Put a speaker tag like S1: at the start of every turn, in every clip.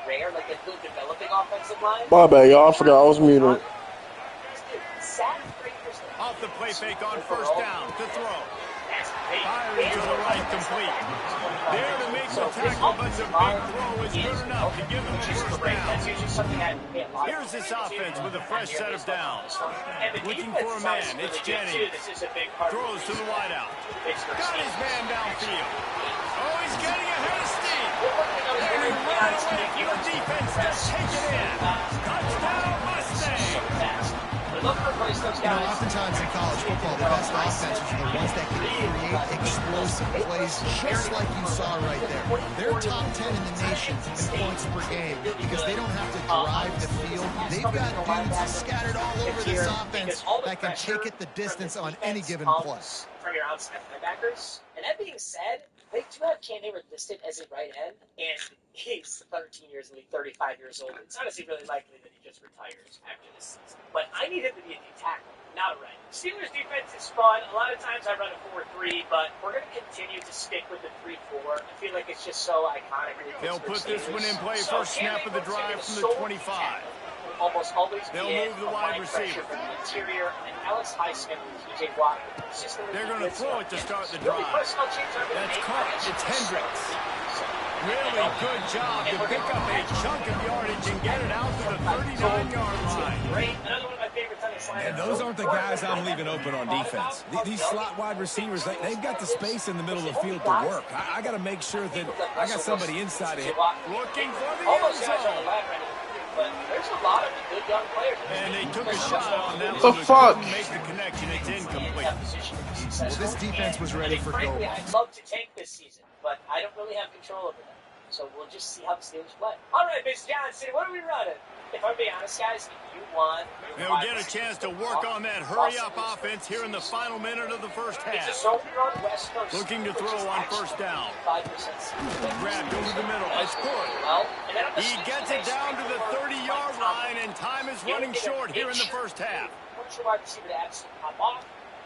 S1: rare, like a good developing offensive line.
S2: My bad, y'all. I forgot I was muted.
S3: Off the play fake on first down to throw. Firing to the right, complete. There to make the tackle, but the big throw is good enough to give him a first down. Here's this offense with a fresh set of downs. Looking for a man, it's Jennings. Throws to the wideout. Got his man downfield. Oh, he's getting ahead of steam. And he ran away from the defense to take it in. Touchdown, Mustang.
S4: Oftentimes in college football, the best offenses are the ones that can create explosive plays, just like you saw right there. They're top 10 in the nation in points per game because they don't have to drive the field. They've got dudes scattered all over this offense that can take it the distance on any given play.
S1: From your outside linebackers. And that being said, they do have Cam Hayward listed as a right end, and he's 13 years in the league, 35 years old. It's honestly really likely that he just retires after this season. But I need him to be a D tackle, not a right. Steelers defense is fun. A lot of times I run a 4-3, but we're going to continue to stick with the 3-4. I feel like it's just so iconic.
S3: They'll put this one in play first snap of the drive from the 25.
S1: Almost always
S3: they'll move the wide receiver
S1: from the interior, and Alex Highsmith and TJ Watt.
S3: They're going to throw it to start the drive. That's caught. It's Hendricks. Really good job to pick up a chunk of yardage and get it out to the 39-yard line.
S5: And those aren't the guys I'm leaving open on defense. These slot wide receivers, they've got the space in the middle of the field to work. I got to make sure that I got somebody inside of it.
S3: Looking for the end zone.
S1: But there's a lot of good young players.
S3: And they took a shot on that
S2: one. The fuck?
S3: Make the connection. It's incomplete.
S4: Well, this defense was ready for goal.
S1: I'd love to tank this season, but I don't really have control over that. So we'll just see how the Steelers play. All right, Miss Johnson, what are we running? If I'm being honest, guys, you won.
S3: They'll get a chance to work on that hurry-up offense here in the final minute of the first half. Looking to throw on first down. Grabbed over the middle. It's good. He gets it down to the 30-yard line, and time is running short here in the first half.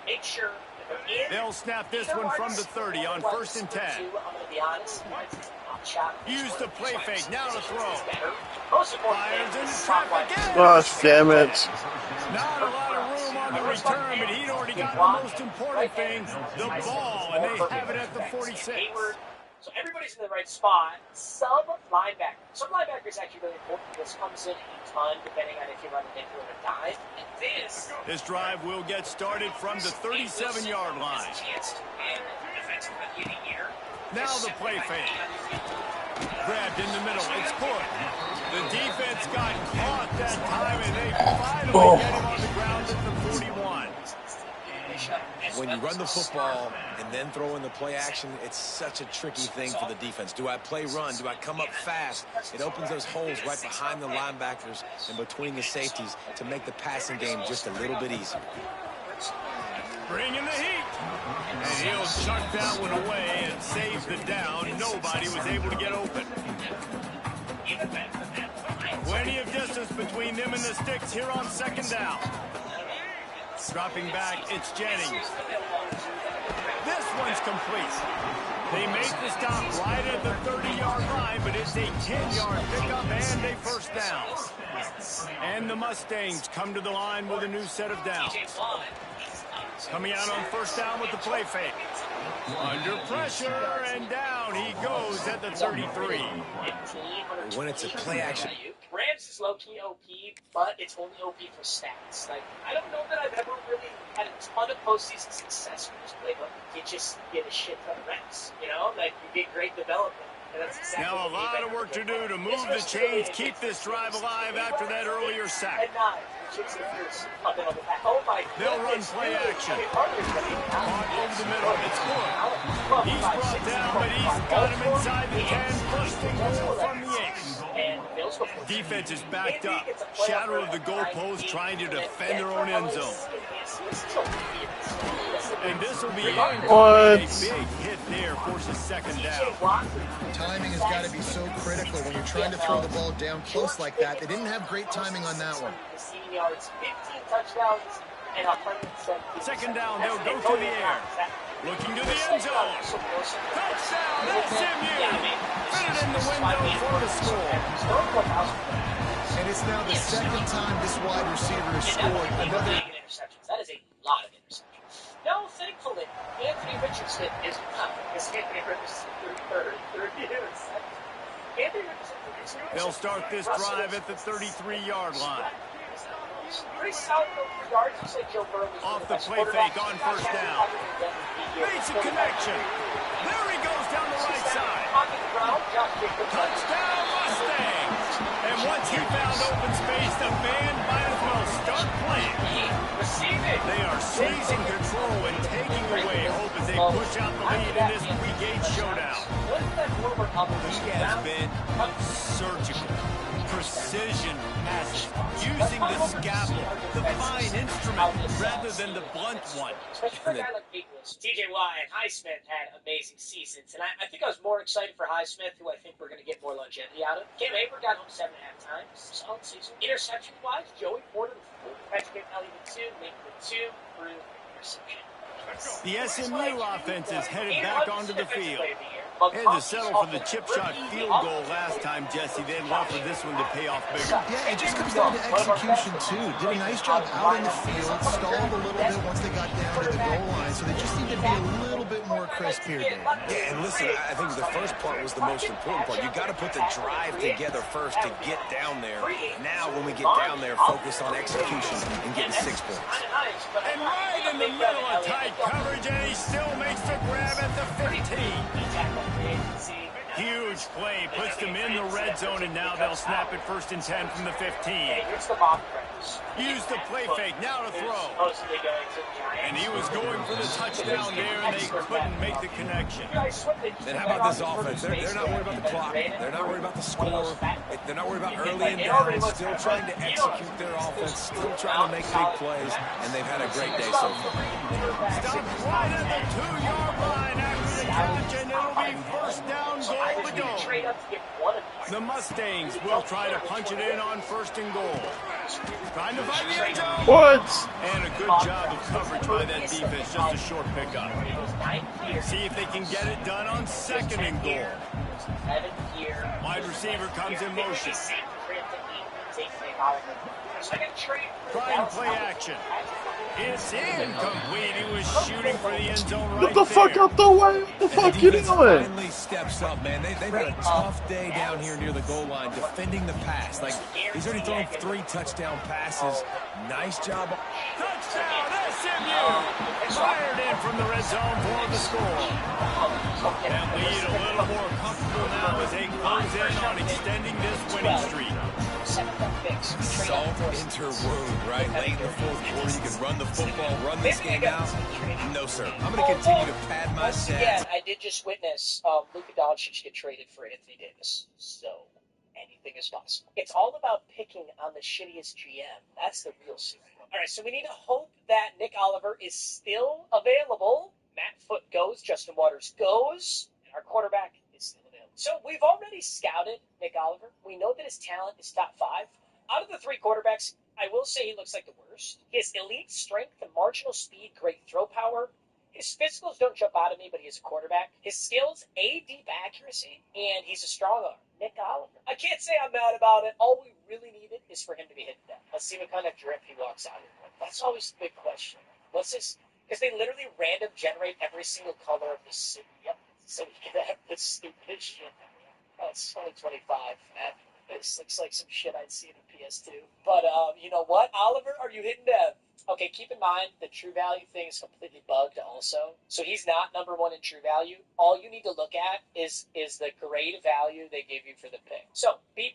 S1: Make sure
S3: they'll snap this one from the 30 on first and 10.
S1: I'm going to be honest.
S3: Use the play fake. Now to throw. Fires into traffic.
S2: Gosh, damn it.
S3: Not a lot of room on the return, but he'd already got the most important thing, the ball, and they have it at the 46.
S1: So everybody's in the right spot. Some linebackers actually really important. This comes in a ton, depending on if you run a nickel or a dime. And
S3: this drive will get started from the 37-yard line. Now the play fake. Grabbed in the middle. It's good. The defense got caught that time, and they finally get him on the ground at the 41.
S5: When you run the football and then throw in the play action, it's such a tricky thing for the defense. Do I play run? Do I come up fast? It opens those holes right behind the linebackers and between the safeties to make the passing game just a little bit easier.
S3: Bring in the heat. And he'll chuck that one away and save the down. Nobody was able to get open. Plenty of distance between them and the sticks here on second down. Dropping back, it's Jennings. This one's complete. They make the stop right at the 30-yard line, but it's a 10-yard pickup and a first down. And the Mustangs come to the line with a new set of downs. Coming out on first down with the play fake. Under pressure, and down he goes at the 33.
S5: When it's a play action.
S1: Rams is low-key OP, but it's only OP for stats. Like, I don't know that I've ever really had a ton of postseason success with this playbook. You just get a shit ton of reps, you know? Like, you get great development.
S3: Now a lot of work to do to move the chains, keep this drive alive after that earlier sack. They'll run play action. Caught over the middle. It's good. He's brought down, but he's got him inside the 10, first and goal from the 8. Defense is backed up. Shadow of the goalpost trying to defend their own end zone. And this will be a big hit there, forces second down.
S4: Timing has got to be so critical when you're trying to throw the ball down close like that. They didn't have great timing on that one.
S1: Second down, they'll go to the air.
S3: Looking to the end zone. Touchdown, SMU. Fit it in the window for the score.
S4: And it's now the second time this wide receiver has scored another.
S1: Interceptions. That is a lot of interceptions. No, thankfully, Anthony Richardson is not. Because Anthony Richardson third interception. Anthony Richardson.
S3: They'll start this drive at the 33-yard line.
S1: Pretty solid yards. You said Joe Burrow was
S3: off the play fake on first down. Makes a connection. There he goes down the right side. Touchdown Mustangs. And once he found open space, the band might as well start playing. They are seizing control and taking away hope as they push out the lead in this Week 8 showdown. He has been surgical. Precision passes, using the scalpel, the fine instrument, rather than the blunt one.
S1: Especially for a guy like Eagles. TJ Watt and Highsmith had amazing seasons, and I think I was more excited for Highsmith, who I think we're going to get more longevity out of. Cam Akers got home 7.5 times. Solid season. Interception-wise, Joey Porter with 4. Patrick Kelly with 2. Link with 2. Brew interception.
S3: The SMU offense is headed back onto the field. Had to settle for the chip shot field goal last time, Jesse. They'd love for this one to pay off bigger.
S4: Yeah, it just comes down to execution, too. Did a nice job out in the field, stalled a little bit once they got down to the goal line, so they just need to be a little bit more crisp here, Dave.
S5: Yeah, and listen, I think the first part was the most important part. You got to put the drive together first to get down there. Now, when we get down there, focus on execution and getting 6 points.
S3: And right in the middle of tight coverage, and he still makes the grab at the 15. Huge play, puts them in the red zone, and now they'll snap it 1st and 10 from the 15. Use the play fake, now to throw. And he was going for the touchdown there, and they couldn't make the connection.
S5: Then how about this offense? They're not worried about the clock. They're not worried about the score. They're not worried about early and down. Still trying to execute their offense, still trying to make big plays, and they've had a great day so far.
S3: Stopped right at the 2-yard line after the catch, and it'll be 1st down, goal to go. The Mustangs will try to punch it in on 1st and goal. Trying to find the end zone.
S2: What?
S3: And a good job of coverage by that defense. Just a short pickup. See if they can get it done on 2nd and goal. Wide receiver comes in motion. Trying play action. It's incomplete. He was shooting for the end zone right
S2: Get the fuck out the way. What the fuck you doing?
S5: Finally steps up, man. They've had a tough day down here near the goal line defending the pass. Like, he's already thrown 3 touchdown passes. Nice job.
S3: Touchdown, SMU! Fired in from the red zone for the score. That lead a little more comfortable now as they close in on extending this winning streak.
S5: Salt into wound, right? Late in the 4th quarter, you can run the football, run this game out. No, sir. I'm going to continue to pad my stats.
S1: Again, I did just witness Luka Doncic get traded for Anthony Davis. So anything is possible. It's all about picking on the shittiest GM. That's the real secret. All right, so we need to hope that Nick Oliver is still available. Matt Foote goes. Justin Waters goes. And our quarterback is still available. So we've already scouted Nick Oliver. We know that his talent is top 5. Out of the 3 quarterbacks, I will say he looks like the worst. He has elite strength and marginal speed, great throw power. His physicals don't jump out at me, but he is a quarterback. His skills, deep accuracy, and he's a strong arm. Nick Oliver. I can't say I'm mad about it. All we really needed is for him to be hit down. Let's see what kind of drip he walks out with. That's always the big question. What's this? Because they literally random generate every single color of the suit. Yep. So we can have this stupid shit. Oh, it's only 25, man. This looks like some shit I'd see in a PS2. But, you know what? Oliver, are you hitting dev? Okay, keep in mind, the true value thing is completely bugged also. So he's not number 1 in true value. All you need to look at is the grade value they gave you for the pick. So, B+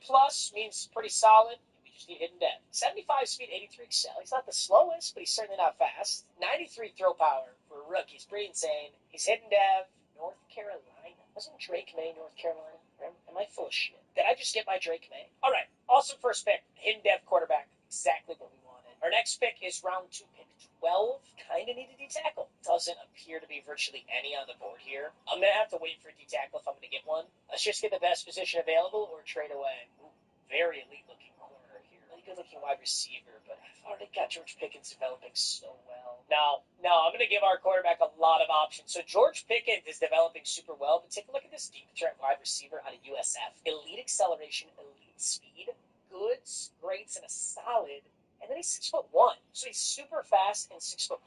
S1: means pretty solid. We just need hidden dev. 75 speed, 83 excel. He's not the slowest, but he's certainly not fast. 93 throw power for a rookie. He's pretty insane. He's hidden dev. North Carolina. Wasn't Drake May North Carolina? Am I full of shit? Did I just get my Drake May? All right. Awesome first pick. Hidden dev quarterback. Exactly what we wanted. Our next pick is round 2, pick 12. Kind of need a D-tackle. Doesn't appear to be virtually any on the board here. I'm going to have to wait for a D-tackle if I'm going to get one. Let's just get the best position available or trade away. Ooh, very elite-looking corner here. Really good-looking wide receiver, but I've already got George Pickens developing so well. No, I'm going to give our quarterback a lot of options. So George Pickens is developing super well, but take a look at this deep threat wide receiver out of USF. Elite acceleration, elite speed, goods, greats, and a solid. And then he's 6'1", so he's super fast and 6'1".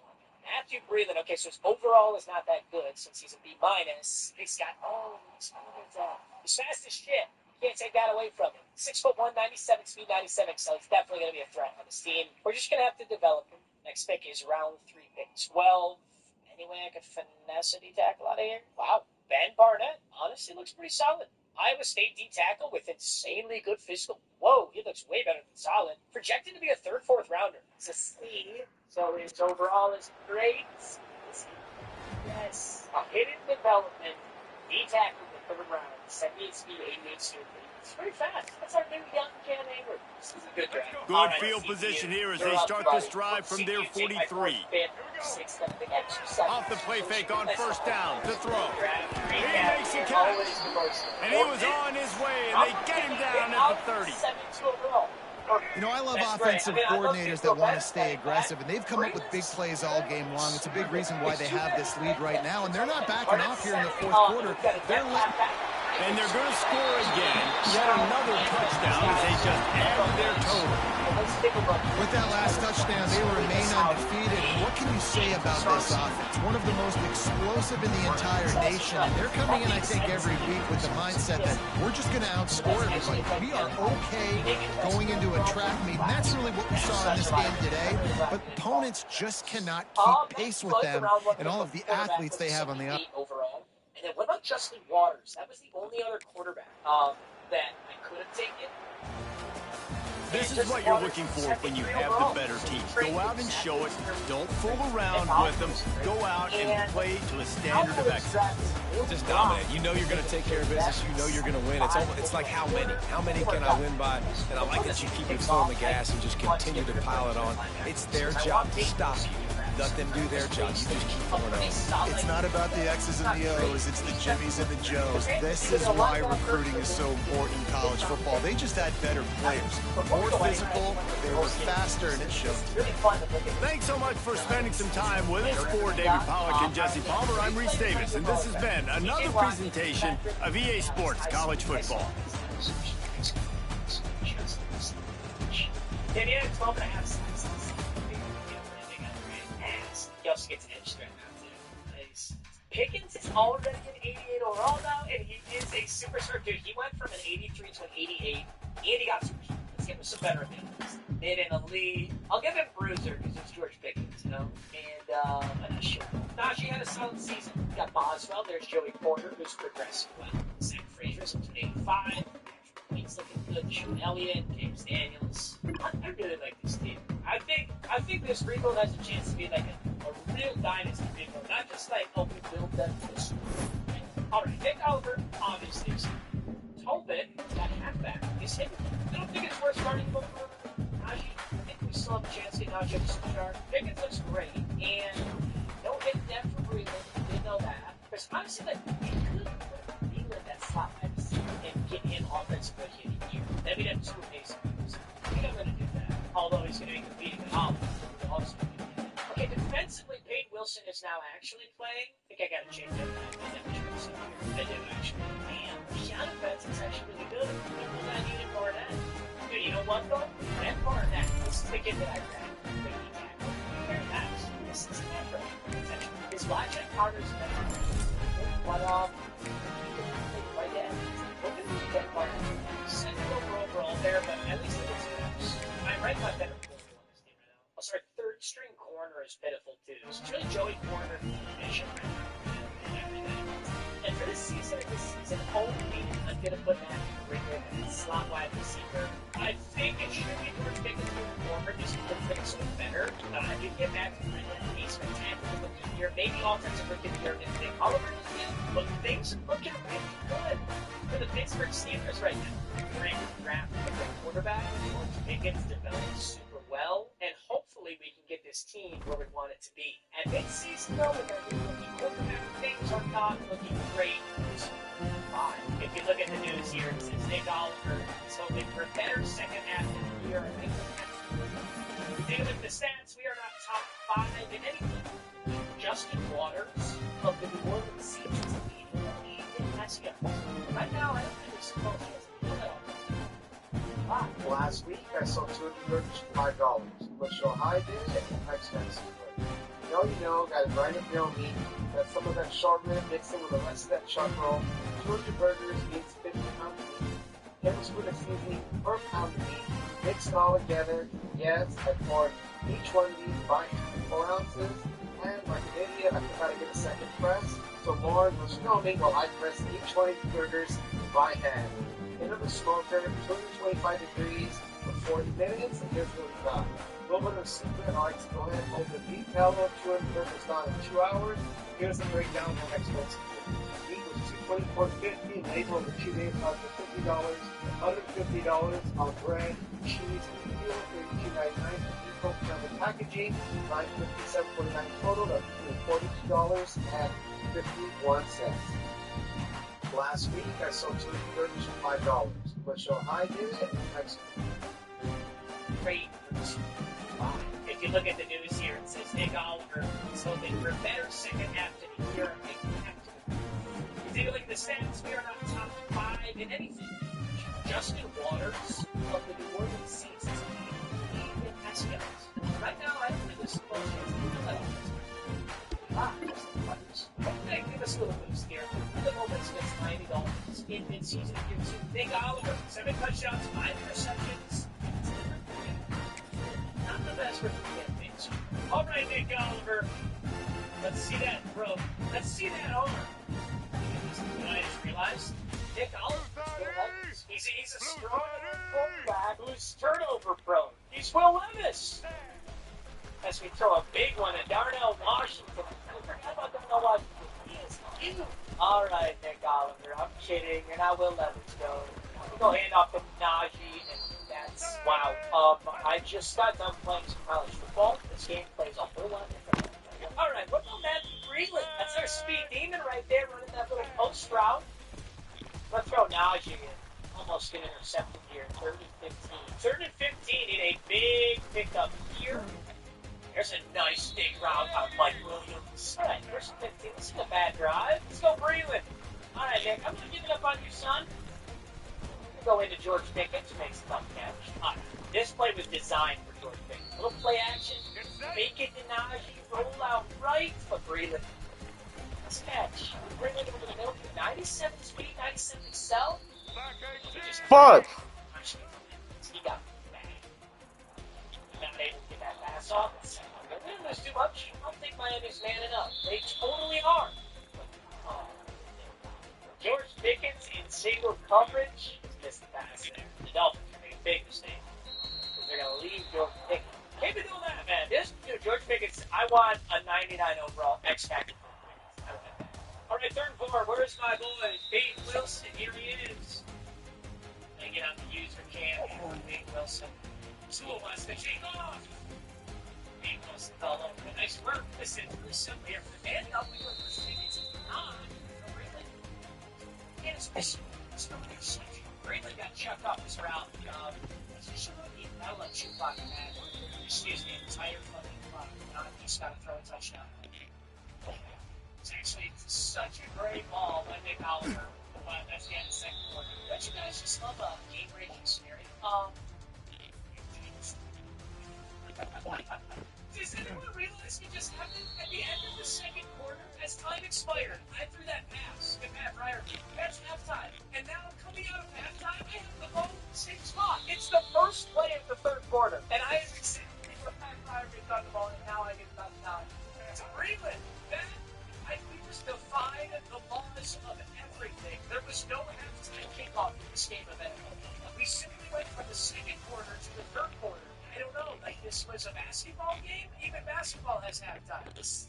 S1: Matthew Breland, okay, so his overall is not that good since he's a B-. He's got, he's fast as shit. Can't take that away from him. 6'1", 97 speed, 97, so he's definitely going to be a threat on this team. We're just going to have to develop him. Next pick is round 3, pick 12. Anyway, I could finesse a D-tackle out of here. Wow, Ben Barnett honestly looks pretty solid. Iowa State D-tackle with insanely good physical. Whoa, he looks way better than solid. Projected to be a 3rd, 4th rounder. It's a C, so his overall is great. Yes. A hidden development. D-tackle in the 3rd round. 78 speed, 88 speed. It's pretty fast. That's our new young Ken Hayward. This is a good draft.
S3: Good field position here as they start this drive from their 43. Off the play fake on 1st down to throw. He makes a catch. And he was on his way, and they get him down at the 30.
S4: You know, I love offensive coordinators that want to stay aggressive, and they've come up with big plays all game long. It's a big reason why they have this lead right now, and they're not backing off here in the 4th quarter.
S3: And they're going to score again. Yet another touchdown as they just add to their total.
S4: With that last touchdown, they remain undefeated. What can you say about this offense? One of the most explosive in the entire nation. And they're coming in, I think, every week with the mindset that we're just going to outscore everybody. We are okay going into a track meet. And that's really what we saw in this game today. But opponents just cannot keep pace with them and all of the athletes they have on the
S1: overall. And then what about Justin Waters? That was the only other quarterback that I could have taken.
S3: This is what you're looking for when you have the better team. Go out and show it. Don't fool around with them. Go out and play to a standard of excellence.
S5: Just dominate. You know you're going to take care of business. You know you're going to win. It's like how many? How many can I win by? And I like that you keep your foot on the gas and just continue to pile it on. It's their job to stop you. Let them do their job. You just keep going on.
S2: It's not about the X's and the O's. It's the Jimmies and the Joes. This is why recruiting is so important in college football. They just had better players. More physical, they were faster, and it showed.
S3: Thanks so much for spending some time with us. For David Pollack and Jesse Palmer, I'm Reese Davis, and this has been another presentation of EA Sports College Football.
S1: He also gets an edge threat now, too. Nice. Pickens is already an 88 overall now, and he is a superstar. Dude, he went from an 83 to an 88, and he got superstar. Let's give him some better abilities. Mid and elite. I'll give him Bruiser, because it's George Pickens, you know? And, I'm not sure. Najee had a solid season. We got Boswell. There's Joey Porter, who's progressing well. Zach Frazier's at 285. He's looking good. Sean Elliott, James Daniels. I really like this team. I think this rebuild has a chance to be like a real dynasty rebuild, not just like, oh, we build them for the Super Bowl. All right, Nick Oliver, obviously. Tobin, that halfback, is hitting. I don't think it's worth starting over Najee. I think we still have a chance to get Najee up to superstar. Pickens looks great, and no hit depth for Breland. Didn't know that. Because honestly, like, we could put Breland at slot wide receiver and get him offensively in a year. Then we'd have two basic moves. I think I'm going to do that. Although he's going to be competing with Oliver. Okay, defensively, Peyton Wilson is now actually playing. I think I got to change up that. I do, actually. Man, the defense is actually really good. People not needed Barnett. Dude, you know what, though? Brent Barnett, this is the kid that I grabbed. Very nice. This is not right. His watch at Carter's better. But, right there. Look at the Brent Barnett. Second overall there, but at least it was reps. I rank my better corner on this team right now. Also, our 3rd string corner is pitiful too. So it's really Joey Porter and Mission and for this season, only I'm going to put Matthew Breland as slot wide receiver. I think it should be George Pickens moving forward just because it's so better. I did get Matthew Breland. He's spectacular looking here. Maybe offensive looking here if Nick Oliver is in. But things are looking really good for the Pittsburgh Steelers right now. Great draft with the quarterback. George Pickens developed super well, and hopefully we can get this team where we want it to be. And mid-season, though, with our new rookie quarterback, things are not looking great. If you look at the news here, it says Nick Oliver is hoping for a better second half of the year. I think we're at the stats. We are not top 5 in anything. Justin Waters of the New Orleans Saints is leading the league in pass yards. Right now, I don't think it's supposed to
S6: Last week, I sold 200 burgers for $5. Let's show how I did it and Mike's fantasy play. You know, got to grind up your own meat. Got some of that short rib mixed in with the rest of that chuck roll. 200 burgers means 50 pounds of meat. Tablespoon of seasoning per pound of meat. Mix it all together. Yes, I poured each one of these by 4 ounces. And like an idiot, I forgot to get a second press. So Lauren was filming while I pressed each one of these burgers by hand. Into the smoker, 225 degrees for 40 minutes, and here's what we got. A little bit of secret, I like to go ahead and hold the detail of 200 burgers down in 2 hours. Here's the breakdown for next week's meat was $224.50, label over 2 days, cost $50, $150 on bread, cheese, and fuel, $32.99 for eco-friendly packaging, $957.49 total, that's $42.51. Last week, I sold 200 burgers for $5. Let's show how I did it next week.
S1: Great. If you look at the news here, it says Nick Oliver is hoping for a better second half to the year. If you take a look at the stats, we are not top 5 in anything. Justin Waters of the New Orleans Saints is leading the league in pass yards. Right now, I don't think this is supposed to be Hey, give us a little boost here. The Moments gets $90 in mid-season year 2. Nick Oliver, 7 touchdowns, 5 interceptions. Not the best for the things. All right, Nick Oliver. Let's see that throw. Let's see that arm. I just realized Nick Oliver. He's a strong quarterback who's turnover prone. He's Will Levis. As we throw a big one at Darnell Washington. I forgot about Darnell Washington. He is cute. All right, Nick Oliver. I'm kidding. You're not Will Levis, though. Go hand off to Najee, and that's wow. I just got done playing some college football. This game plays a whole lot different. All right, what about Matthew Freeland? That's our speed demon right there, running that little post route. Let's throw Najee in. Almost get intercepted here. 3rd and 15. 3rd and 15 in a big pickup here. There's a nice big route on Mike Williams. All right, 1st and 15. This is a bad drive. Let's go Freeland. All right, Nick, I'm going to give it up on you, son. Go into George Pickens, makes a tough catch. This play was designed for George Pickens. A little play action, make it to Najee, roll out right for Freeland. Nice catch. Freeland over the middle, 97 speed, 97 excel.
S7: Fuck!
S1: He got back. Not able to get that pass off. They didn't lose too much. I don't think Miami's manning up. They totally are. George Pickens in single coverage. Missed the pass there. The Dolphins are making a big mistake. Because they're going to leave George Pickens. Can't be doing that, man. George Pickens, I want a 99 overall X Factor. All right, 3rd and 4. Where's my boy? Peyton Wilson. Here he is. They get on the user cam. Peyton Wilson. School wants to shake off. Peyton Wilson fell over. Nice work. Listen, really simple here. For the man, help me with this Pickens. Really? And Freeland got chucked off his route. I'll let you block him at. Excuse the entire fucking clock. He's got to throw a touchdown. It's actually such a great ball by Nick Oliver. That's the end of the 2nd quarter. Don't you guys just love a game-breaking scenario? Does anyone realize what just happened at the end of the 2nd quarter? As time expired, I threw that pass to Matt Fryer. That's halftime. And now coming out of halftime, I have the ball in the same spot. It's the first play of the 3rd quarter. And I have been sitting there for Matt Fryer to got the ball, and now I get the touchdown. It's Freeland. We just defied the laws of everything. There was no halftime kickoff in this game event. We simply went from the 2nd quarter to the 3rd quarter. I don't know, like this was a basketball game? Even basketball has halftime. That was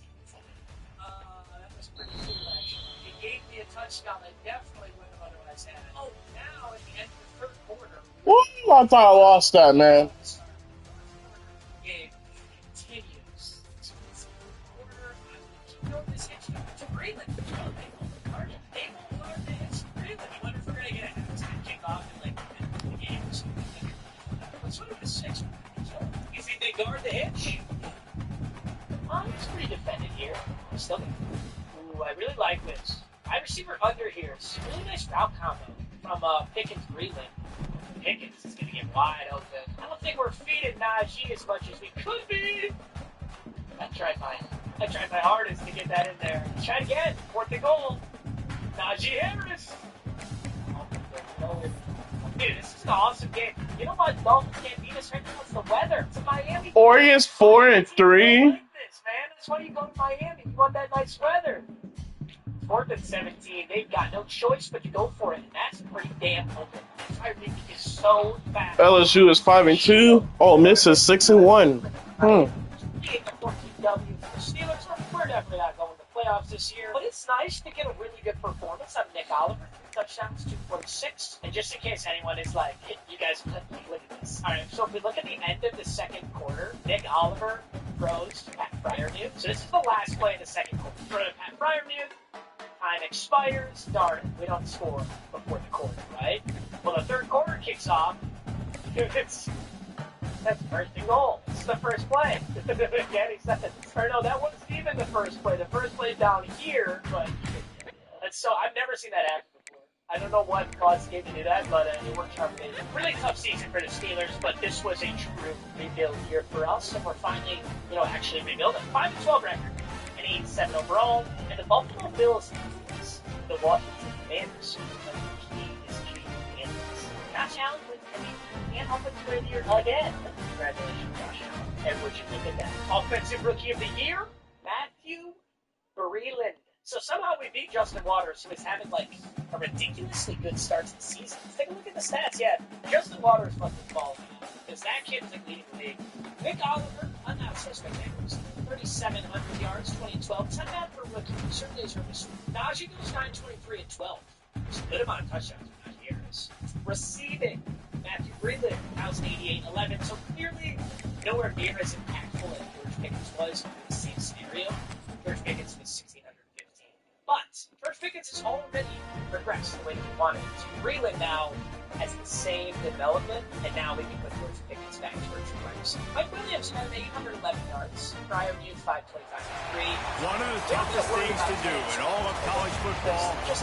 S1: pretty cool, actually. It gave me a touchdown I definitely wouldn't have otherwise had. Oh, now at the end of the 3rd quarter.
S7: Woo! I thought I lost that, man.
S1: Game continues. Quarter, keep going this hitch to Freeland. They won't guard it. They won't guard the hitch to Freeland. I wonder if we're going to get a halftime kickoff in like the middle of the game or something. What's sort of a 6? You think they guard the hitch? Still good. Ooh, I really like this. Wide receiver under here. It's a really nice route combo from Pickens Breland. Pickens is going to get wide open. I don't think we're feeding Najee as much as we could be. I tried my hardest to get that in there. Try it again. 4th and goal. Najee Harris. Dude, this is an awesome game. You know why the Dolphins can't beat us right now? It's the weather. It's Miami.
S7: Oregon's 4-3.
S1: Like this, man. That's why you go to Miami. You want that nice weather. 4th and 17. They've got no choice but to go for it, and that's pretty damn open. Tyreek is so fast.
S7: LSU is 5-2. Ole Miss is 6-1.
S1: The Steelers, we're definitely not going to the playoffs this year, but it's nice to get a really good performance out of Nick Oliver. 3 touchdowns, 246. And just in case anyone is like, you guys couldn't look at this. All right, so if we look at the end of the second quarter, Nick Oliver throws to Pat Freiermuth. So this is the last play of the second quarter. Throw to Pat Freiermuth. Time expires. Darn it, we don't score before the quarter, right? Well, the third quarter kicks off. That's 1st and goal. This is the first play. Or no, that wasn't even the first play. The first play down here, but I've never seen that happen before. I don't know what caused the game to do that, but it worked out. Really tough season for the Steelers, but this was a true rebuild year for us, and we're finally, actually rebuilding. 5-12 record, and 87 overall, and the Buffalo Bills is the Washington Commanders. Josh Allen was and offensive player of the year again. Congratulations, Josh Allen. And would you look at that? Offensive rookie of the year, Matthew Breland. So somehow we beat Justin Waters, who is having a ridiculously good start to the season. Let's take a look at the stats. Yeah, Justin Waters must have fallen because that kid is leading the league. Nick Oliver, not so spectacular. 3,700 yards, 2012. It's not bad for a rookie. He certainly is rookie. Najee goes 923 and 12. There's a good amount of touchdowns for Najee Harris. Receiving, Matthew Breland, 1,088-11. So clearly nowhere near as impactful as George Pickens was in the same scenario. George Pickens was 1,615. But George Pickens has already progressed the way that we wanted it to. Breland now has the same development, and now we can put George Pickens back to Richard Rice. Mike Williams had 811 yards. Freiermuth 525-3.
S3: One of the toughest things to do in all of college football is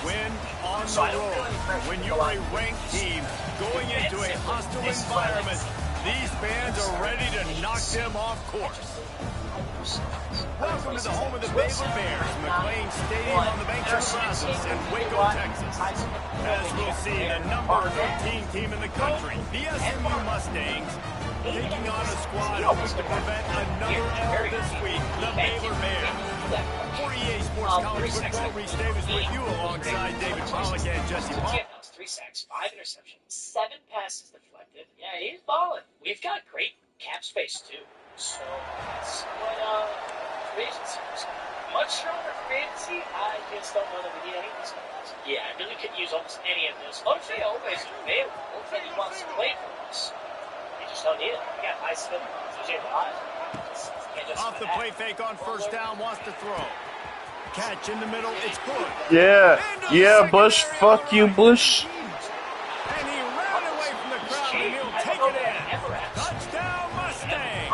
S3: win on the road. When you're a ranked team going into a hostile environment, these fans are ready to knock them off course. Welcome to the home of the Baylor Bears, McLean Stadium on the banks of the Brazos in Waco, Texas. As we'll see, the number 13 team in the country, the SMU Mustangs, taking on a squad hoping to prevent another L this week, the Baylor Bears. For EA Sports College Football, Reese Davis with you alongside David Pollack and Jesse Paul.
S1: 3 sacks, 5 interceptions, 7 passes deflected. Yeah, he's balling. We've got great cap space, too. So that's what free agency is. Much stronger free agency. I just don't know that we need any of these guys. Yeah, I really could use almost any of those. Ote always available. Ote wants to play for us. We just don't need it. We got Highsmith, TJ Watt.
S3: Off the play fake on first down, wants to throw. Catch in the middle, it's good.
S7: Yeah, Bush. Fuck you, Bush.
S3: And he ran away from the crowd, and he'll take it in. Touchdown, Mustang.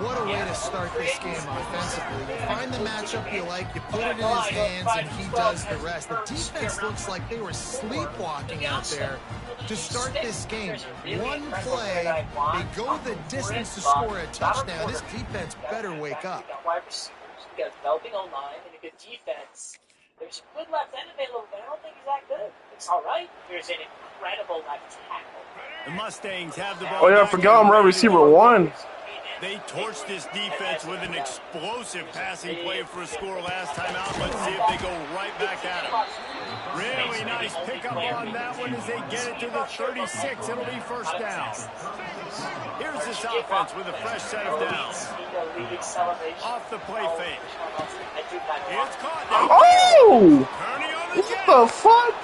S4: What a way to start this game offensively. You find the matchup you like, you put it in his hands, and he does the rest. The defense looks like they were sleepwalking out there to start this game. One play, they go the distance to score a touchdown. This defense better wake up.
S1: We got a developing O-line and a good defense. There's a good left end available, but I don't think he's that good. It's all right. There's an incredible left tackle.
S3: The Mustangs have the ball.
S7: Oh, yeah, I forgot I'm right receiver 1.
S3: They torched this defense with an explosive passing play for a score last time out. Let's see if they go right back at him. Really nice pickup on that one as they get it to the 36. It'll be first down. Here's this offense with a fresh set of downs. Off the play fake. It's caught.
S7: Oh! What the fuck?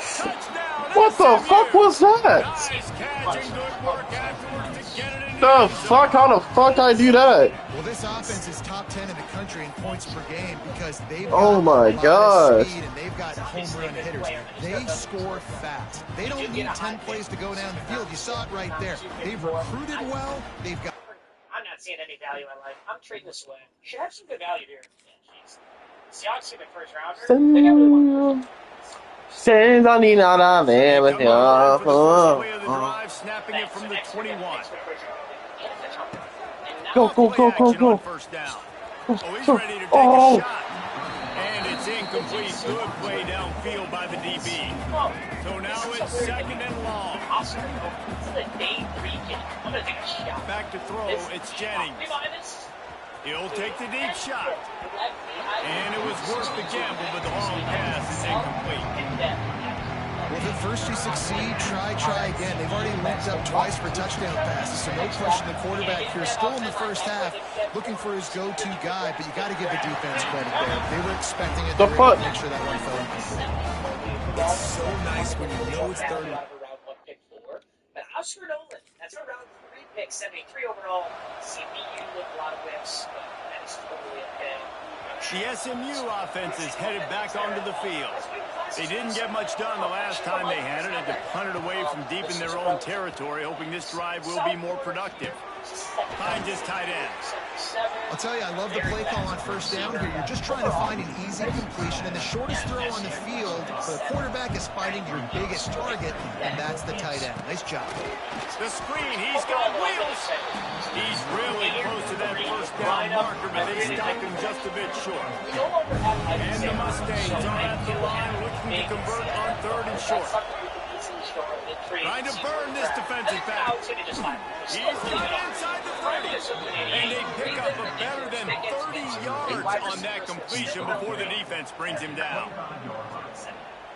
S7: What the fuck was that?
S3: Nice catch and good work afterwards to get it in.
S7: The fuck? How the fuck I do that?
S4: Well, this offense is top 10 in the country in points per game because they've
S7: Oh my
S4: got
S7: God.
S4: speed and they've got home run hitters. They score fast. They don't need 10 plays to go down the field. You saw it right there. They've recruited well. They've got.
S1: I'm not seeing any value I like. I'm trading this away. Should have some good value here. Yeah, jeez. Seahawks get the first rounder. They got really one.
S3: Snapping it from the 21.
S7: Go.
S3: First down. Oh, he's ready to take a shot. And it's incomplete. Good play downfield by the DB. So now it's second and long. Back to throw. It's Jennings. He'll take the deep shot. And it was worth the gamble, but the long pass is incomplete.
S4: Well, if at first you succeed, try again. They've already linked up twice for touchdown passes, so no question the quarterback here still in the first half looking for his go-to guy, but you got to give the defense credit there. They were expecting it. They were able to make sure that one fell incomplete.
S5: It's so nice when you know it's third.
S1: But Oscar Nolan, that's a round 3 pick, 73 overall. CPU with a lot of whips, but that is totally okay.
S3: The SMU offense is headed back onto the field. They didn't get much done the last time they had it, and to punt it away from deep in their own territory, hoping this drive will be more productive. Find his tight end.
S4: I'll tell you, I love the play call on first down here. You're just trying to find an easy completion, and the shortest throw on the field for the quarterback is finding your biggest target, and that's the tight end. Nice job.
S3: The screen, he's got wheels. He's really close to that first down marker, but they stopped him just a bit short. And the Mustangs are at the line looking to convert on 3rd and short. Trying to burn this defensive back. He's got inside the 30. And they pick up a better than 30 yards on that completion before the defense brings him down.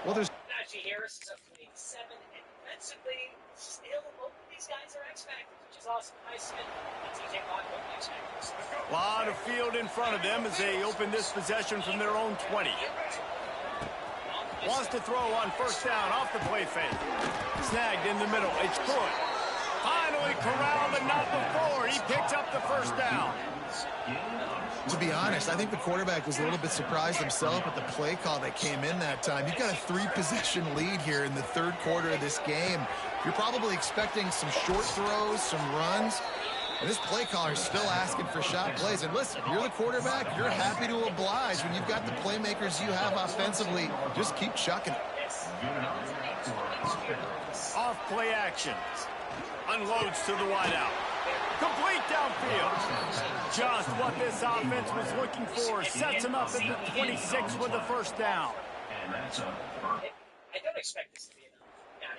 S4: Well, there's
S1: Najee Harris is up to 87, and defensively, still both of these guys are X-Factors, which is awesome. Highsmith and TJ Watt both X-Factors.
S3: A lot of field in front of them as they open this possession from their own 20. Wants to throw on first down off the play fake. Snagged in the middle. It's good. Finally corralled, but not before. He picks up the first down.
S4: To be honest, I think the quarterback was a little bit surprised himself at the play call that came in that time. You've got a 3-possession lead here in the 3rd quarter of this game. You're probably expecting some short throws, some runs. And this play caller is still asking for shot plays. And listen, you're the quarterback. You're happy to oblige. When you've got the playmakers you have offensively, just keep chucking.
S3: Off play action. Unloads to the wideout. Complete downfield. Just what this offense was looking for. Sets him up at the 26 with the first down.
S1: I don't expect this to be enough.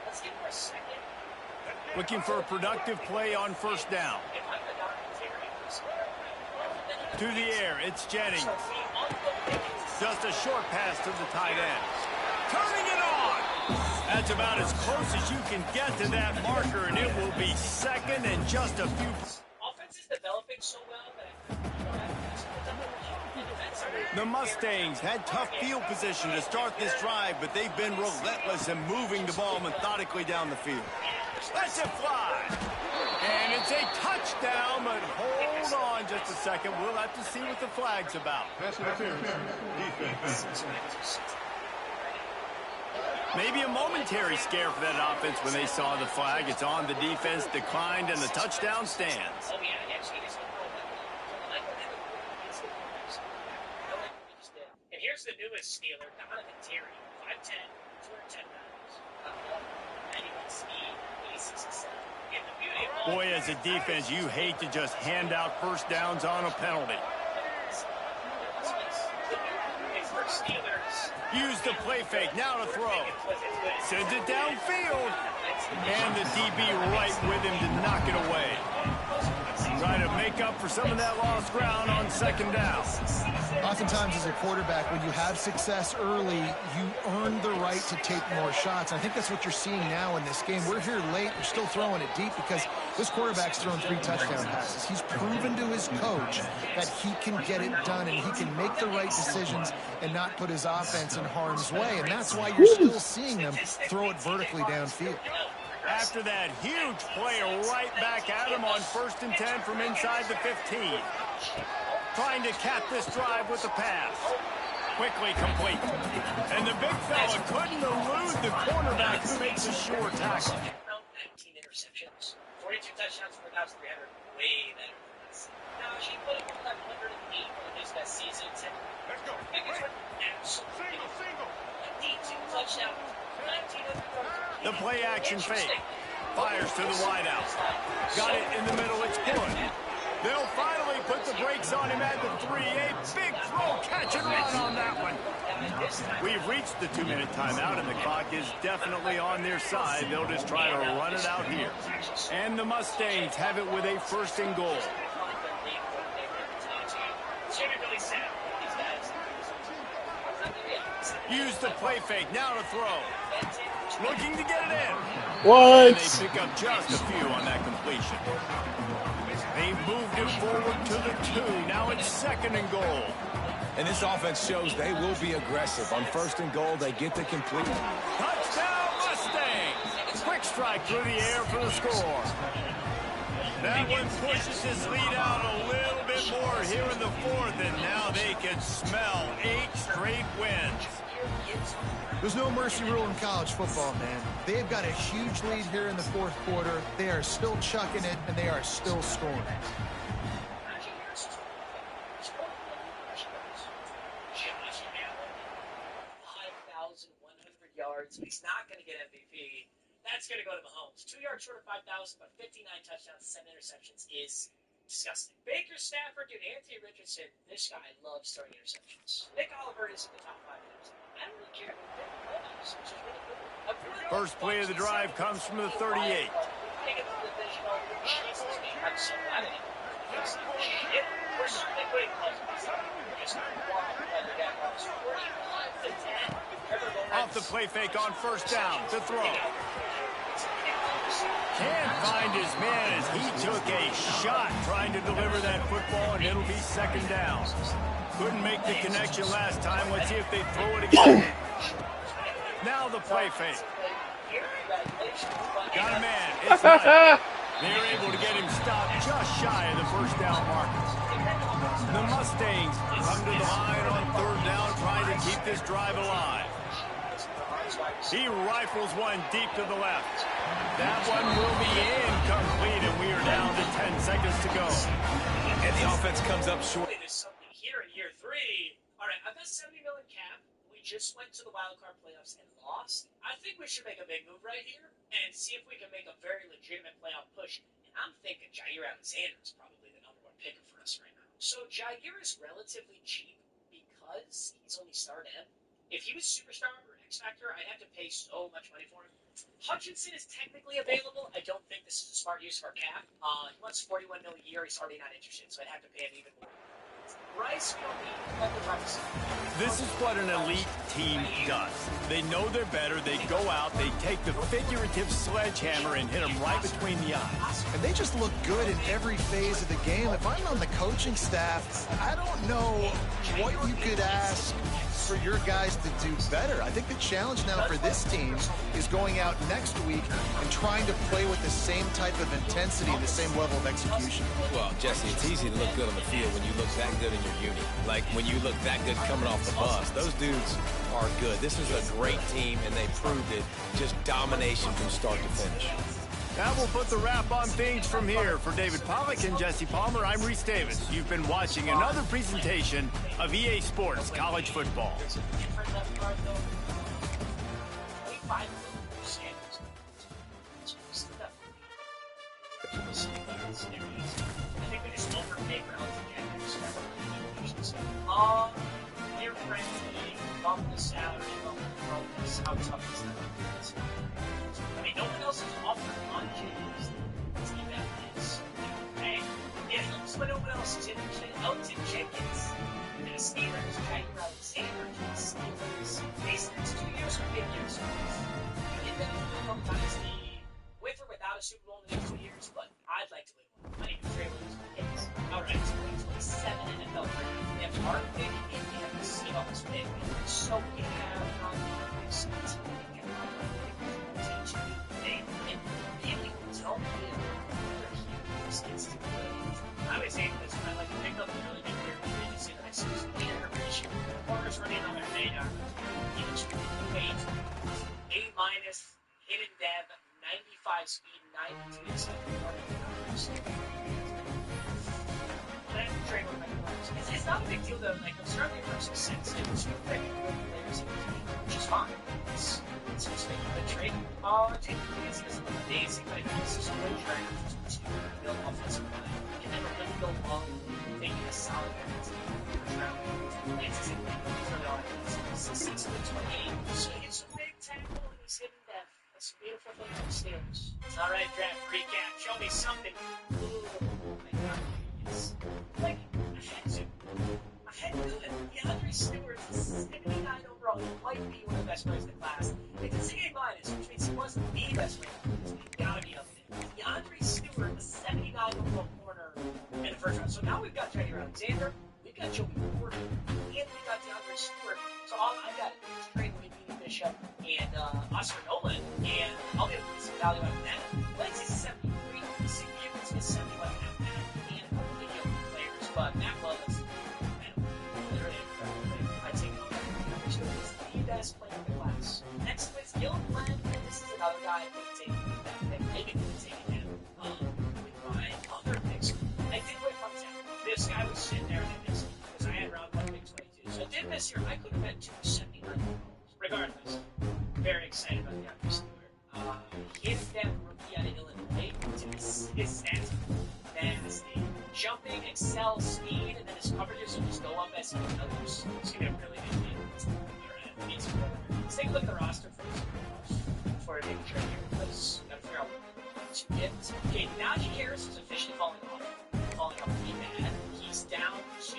S1: Let's give him a second.
S3: Looking for a productive play on first down. To the air, it's Jennings. Just a short pass to the tight end. Turning it on. That's about as close as you can get to that marker, and it will be second and just a few.
S1: Offense is developing so well that
S3: the Mustangs had tough field position to start this drive, but they've been relentless in moving the ball methodically down the field. Let's it fly. And it's a touchdown, but hold on just a second. We'll have to see what the flag's about. Maybe a momentary scare for that offense when they saw the flag. It's on, the defense declined, and the touchdown stands.
S1: And here's the newest Steeler, Donovan Terry, 5'10", 210 pounds. 91 speed, 86.
S3: Boy, as a defense, you hate to just hand out first downs on a penalty. Use the play fake, now to throw. Sends it downfield. And the DB right with him to knock it away. Trying to make up for some of that lost ground on second down.
S4: Oftentimes as a quarterback, when you have success early, you earn the right to take more shots. I think that's what you're seeing now in this game. We're here late. We're still throwing it deep because this quarterback's thrown 3 touchdown passes. He's proven to his coach that he can get it done and he can make the right decisions and not put his offense in harm's way. And that's why you're still seeing them throw it vertically downfield.
S3: After that huge play right back at him on 1st and 10 from inside the 15. Trying to cap this drive with the pass. Quickly complete. And the big fella couldn't elude the cornerback who makes a sure tackle.
S1: 19 interceptions. 5,300, way better than this. Now, she put up 108 for his best season. Let's go. Single. A D2 touchdown. 1,900 yards.
S3: The play action fake. Fires to the wideout. Got it in the middle. It's good. They'll finally put the brakes on him at the 3. A big throw, catch and run on that one. We've reached the 2-minute timeout, and the clock is definitely on their side. They'll just try to run it out here. And the Mustangs have it with a 1st and goal. Use the play fake. Now to throw. Looking to get it in.
S7: What?
S3: And they pick up just a few on that completion. They moved it forward to the 2. Now it's 2nd and goal.
S5: And this offense shows they will be aggressive. On 1st and goal, they get to complete.
S3: Touchdown, Mustangs! Quick strike through the air for the score. That one pushes this lead out a little bit more here in the 4th, and now they can smell 8 straight wins.
S4: There's no mercy rule in college football, man. They've got a huge lead here in the 4th quarter. They are still chucking it, and they are still scoring.
S1: 5,100 yards. He's not going to get MVP. That's going to go to Mahomes. 2 yards short of 5,000, but 59 touchdowns, 7 interceptions is disgusting. Baker Stafford, dude, Anthony Richardson, this guy loves throwing interceptions. Nick Oliver is in the top 5 interceptions. I don't really care.
S3: First play of the drive comes from the 38. Off the play fake on 1st down to throw. Can't find his man as he took a shot trying to deliver that football, and it'll be 2nd down. Couldn't make the connection last time. Let's see if they throw it again. Now the play fake. Got a man. It's Knight. They're able to get him stopped just shy of the 1st down marker. The Mustangs come to the line on 3rd down, trying to keep this drive alive. He rifles one deep to the left. That one will be incomplete, and we are down to 10 seconds to go.
S5: And the offense comes up short.
S1: There's something here in year 3. All right, I've got $70 million cap. We just went to the wild card playoffs and lost. I think we should make a big move right here and see if we can make a very legitimate playoff push. And I'm thinking Jair Alexander is probably the #1 picker for us right now. So Jair is relatively cheap because he's only star M. If he was superstar or X Factor, I'd have to pay so much money for him. Hutchinson is technically available. I don't think this is a smart use of our cap. He wants $41 million a year. He's already not interested, so I'd have to pay him even more. Bryce
S3: This is what an elite team does. They know they're better. They go out. They take the figurative sledgehammer and hit them right between the eyes.
S4: And they just look good in every phase of the game. If I'm on the coaching staff, I don't know what you could ask for your guys to do better. I think the challenge now for this team is going out next week and trying to play with the same type of intensity and the same level of execution.
S5: Well, Jesse, it's easy to look good on the field when you look that good in your uni. Like when you look that good coming off the bus. Those dudes are good. This is a great team, and they proved it. Just domination from start to finish.
S3: That will put the wrap on things from here. For David Pollack and Jesse Palmer, I'm Reese Davis. You've been watching another presentation of EA Sports College Football.
S1: Dear friends, bump the salary, bump the bonus, how tough is that? I mean, no one else is offering on James. Team is. Hey, yeah, but no one else is interested. Elton Jenkins to the Steelers, Jair Alexander to the Steelers. These next 2 years are big years for us. We get them from Dynasty with or without a Super Bowl in the next 2 years, but I'd like to win one. I need to trade with these kids. All right, so 27 NFL draft. We have our pick and we have the Seahawks pick. So we have our picks. I was saying this when I like to pick up a really good player in the agency that I see some leader ratio. Corners running on their radar. Even weight. A-, hidden dev, 95 speed, 92 accepted. It's not a big deal though. Like, I'm certainly versus six. It's two players which is fine. It's just making a good trade. Technically, it's amazing, but it's just a good trade to build offensive line. And then we're going to go long, making a solid defense first round. It's really all it's 6 of the 28. So it's a big tackle and he's hitting depth. That's a beautiful thing for the Steelers. It's all right, draft recap. Show me something. Ooh, my God. It's like, I had to do it. DeAndre Stewart, 79 overall. He might be one of the best players in the class. It's a CA minus, which means he wasn't the best player in the class. He's got to be up there. DeAndre Stewart, a 79 overall corner in the first round. So now we've got Trey Alexander, we've got Joey Porter, and we've got DeAndre Stewart. So all I've got to do is trade away Beanie Bishop and Oscar Nolan, and I'll be able to get some value out of that. Lindsay's 73, St. Gibbons is 71 half that, and a couple of young players, but Matt Love is literally incredible. I take it on that. DeAndre Stewart is the best player in the class. Next is Gillen Glenn, and this is another guy I could take that pick. Maybe could have taken him with my other picks. I did wait on 10. This guy was sitting there and I missed him because I had round 1 pick 22. So I did miss here. I could have had 279 regardless. Very excited about DeAndre Stewart. He is that rookie out of Illinois. His stats are nasty. Jumping, excel, speed, and then his coverages will just go up as he goes. He's going to really be Let's take a look at the roster first before I make a trade here, because I've got to figure out what to get. Okay, Najee Harris is officially falling off pretty bad. He's down to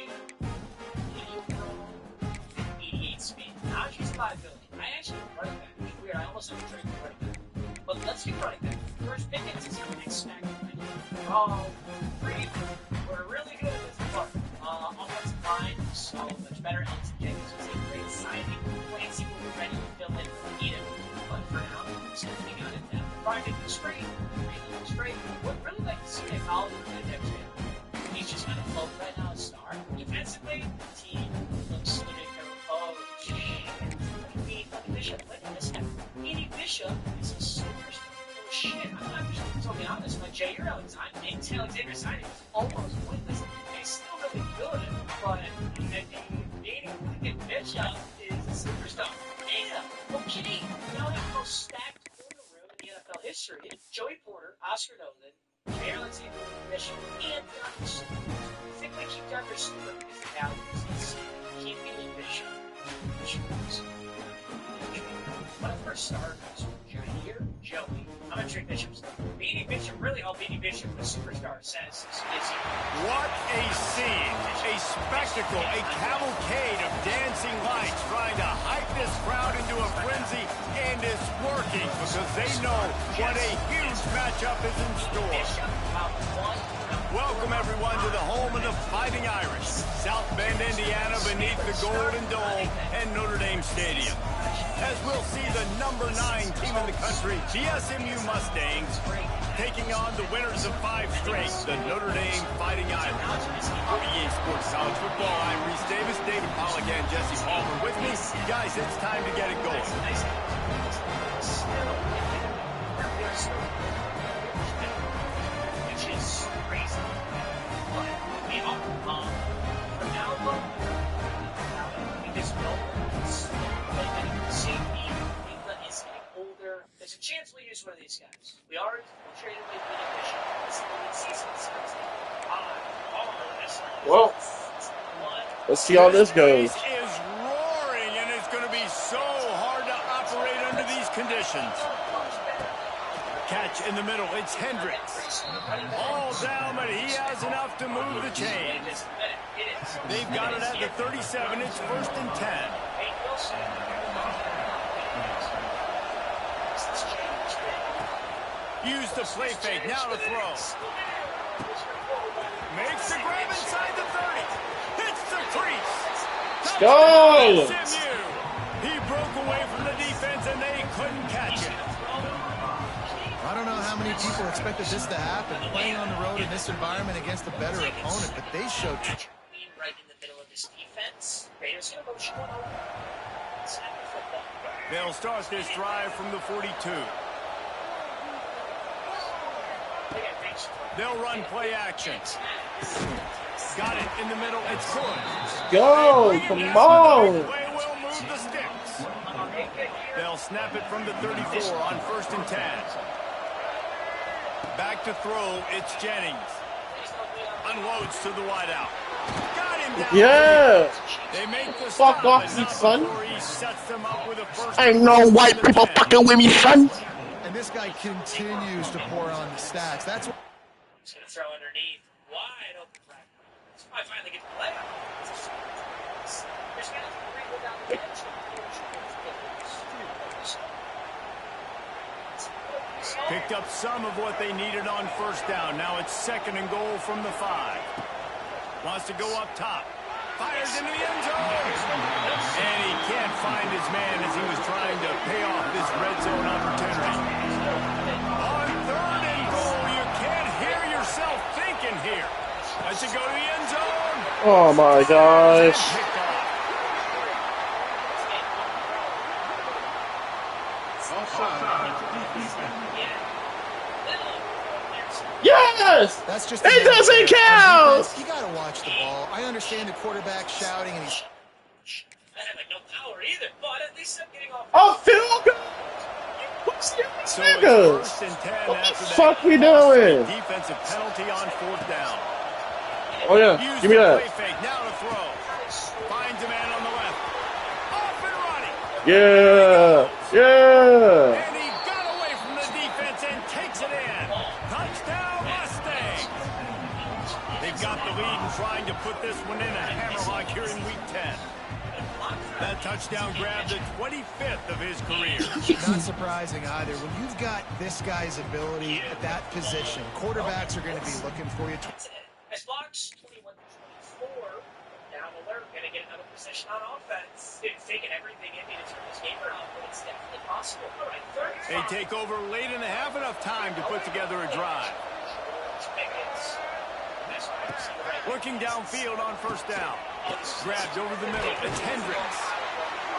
S1: 88 speed. Najee's a liability. I actually have running back. It's weird. I almost have a trade for running back. But let's get running back. George Pickens is your next smack. We're really good at this part. Offensive line, so much better. Elton Jenkins was a great signing. Clancy will be ready to fill in if we need him. But for now, we got it now. Brian looks great. Would really like to see a college next year. He's just kind of floating right now as a star. Defensively, the team looks like Beanie Bishop. When did this happen? Beanie Bishop is a superstar. Oh shit, I'm just totally honest. My Jair Alexander signing was almost pointless. He's still really good, but Beanie Bishop is a superstar. And, okay, we now have the most stacked corner room in the NFL history. Joey Porter, Oscar Nolan, Jair Alexander, Bishop, and DeAndre Stewart. I think we keep DeAndre Stewart because the values. Keep Beanie Bishop. When I first started, I was Jair, Joey. I'm a Trick Bishop. Beanie Bishop, really all Beanie Bishop, the superstar, says is
S3: what a scene, a spectacle, a cavalcade of dancing lights trying to hype this crowd into a frenzy, and it's working because they know what a huge matchup is in store. Welcome, everyone, to the home of the Fighting Irish, South Bend, Indiana, beneath the Golden Dome and Notre Dame Stadium. As we'll see the number 9 team in the country, the SMU Mustangs, taking on the winners of 5 straight, the Notre Dame Fighting Irish. For EA Sports College Football, I'm Reese Davis, David Pollack, and Jesse Palmer with me. Guys, it's time to get it going.
S1: Which is crazy. But we are from now on, because safety, England is getting older. There's a chance we'll use one of these guys. We already traded away Beanie Bishop. This season starts
S7: well, let's see how this goes.
S3: It is roaring, and it's going to be so hard to operate under these conditions. Catch in the middle. It's Hendricks. All down, but he has enough to move the chains. They've got it at the 37. It's 1st and 10. Use the play fake. Now to throw. Makes the grab inside the 30. Hits the crease.
S7: Let's go!
S3: He broke away from the defense, and they couldn't catch it.
S4: I don't know how many people expected this to happen, playing on the road in this environment against a better opponent, but they showed...
S1: Right in the middle of this defense. Raiders going to motion one over.
S3: They'll start this drive from the 42. They'll run play action. Got it in the middle. It's good.
S7: Go, come on.
S3: Play will move the sticks. They'll snap it from the 34 on 1st and 10. Back to throw. It's Jennings. Unloads to the wideout. Got him down.
S7: Yeah.
S3: They make the
S7: Fuck
S3: stop,
S7: off, you son.
S3: he sets them up with a first.
S7: Ain't no white people fucking with me, son.
S4: And this guy continues to pour on the stats. That's what.
S1: He's going to throw underneath. Wide open track. I finally get to play. There's going to be without the bench.
S3: Picked up some of what they needed on 1st down. Now it's 2nd and goal from the 5. Wants to go up top. Fires into the end zone. And he can't find his man as he was trying to pay off this red zone opportunity. On 3rd and goal, you can't hear yourself thinking here. Let's it go to the end zone.
S7: Oh my gosh. Yes!
S4: That's just
S7: it doesn't count!
S4: You gotta watch the ball. I understand the quarterback shouting and he's.
S1: I have like no power either, but at least I'm getting off.
S7: Oh, field goal!
S3: So
S7: niggas! What the fuck we doing?
S3: Defensive penalty on 4th down.
S7: Oh yeah,
S3: Use
S7: give me that.
S3: play fake. Now to throw. Finds a man on the left. Off and running.
S7: Yeah, yeah.
S3: And he got away from the defense and takes it in. Touchdown Mustangs. They've got the lead and trying to put this one in a hammerlock here in week 10. That touchdown grabbed the 25th of his career.
S4: Not surprising either. When you've got this guy's ability at that position, quarterbacks are going to be looking for you.
S1: Nice blocks, 21-24. Down alert, going to get another position on offense. It's taken everything in me to turn this game around, but it's definitely possible. All right, 35.
S3: They take over late and have enough time to put together a drive. Looking downfield on 1st down. Grabbed over the middle. It's Hendricks.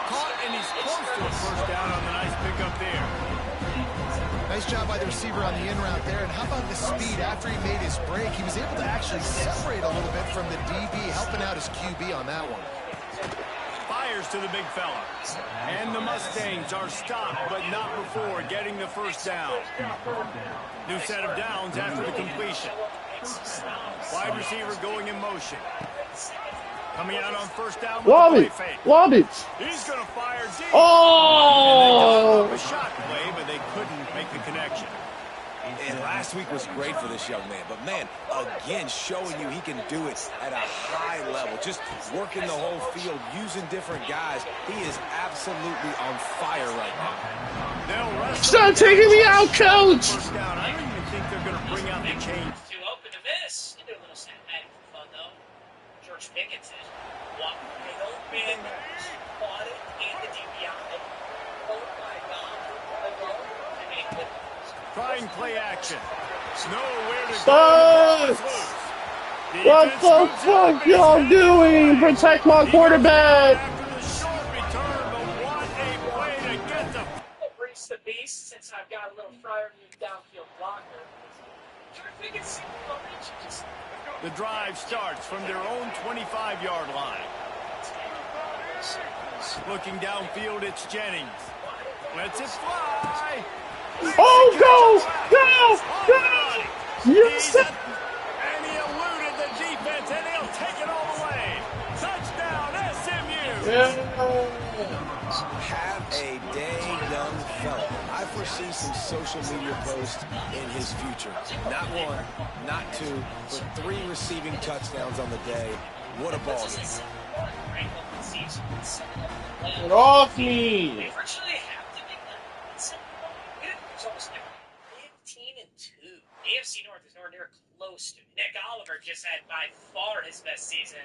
S3: Caught, and he's close to a 1st down on the nice pickup there.
S4: Nice job by the receiver on the in route there. And how about the speed after he made his break? He was able to actually separate a little bit from the DB, helping out his QB on that one.
S3: Fires to the big fella. And the Mustangs are stopped, but not before getting the 1st down. New set of downs after the completion. Wide receiver going in motion. Coming out on 1st down with
S7: Lob
S3: the
S7: it.
S3: play fake.
S7: Lob it.
S3: He's going to fire deep.
S7: Oh!
S3: And they got a shot play, but they couldn't make the connection.
S5: And last week was great for this young man. But, man, again, showing you he can do it at a high level. Just working the whole field, using different guys. He is absolutely on fire right now.
S7: Stop taking me out, coach!
S3: 1st down. I don't even think they're going to bring out the chain.
S1: Too open to miss. You do a little snapback for fun, though. George Pickens is walking open, caught it, and the DBI. Oh my God.
S3: Trying play action. Nowhere to
S7: Stop!
S3: go.
S7: What the fuck y'all doing? Protect my quarterback!
S3: After the short return, but what a play to get the...
S1: Breaks the beast since I've got a little Friar View downfield blocker. George Pickens, just...
S3: The drive starts from their own 25-yard line. Looking downfield, it's Jennings. Lets it fly.
S7: Oh, go! Go! Go! Yes!
S3: And he eluded the defense, and he'll take it all the way. Touchdown, SMU!
S5: Have a day, young fella. I foresee some social media posts in his future. Not one, not two, but 3 receiving touchdowns on the day. What a ball game.
S7: Get off me!
S1: They virtually have to make that. It's almost 15-2. AFC North is nowhere near close to. Nick Oliver just had by far his best season.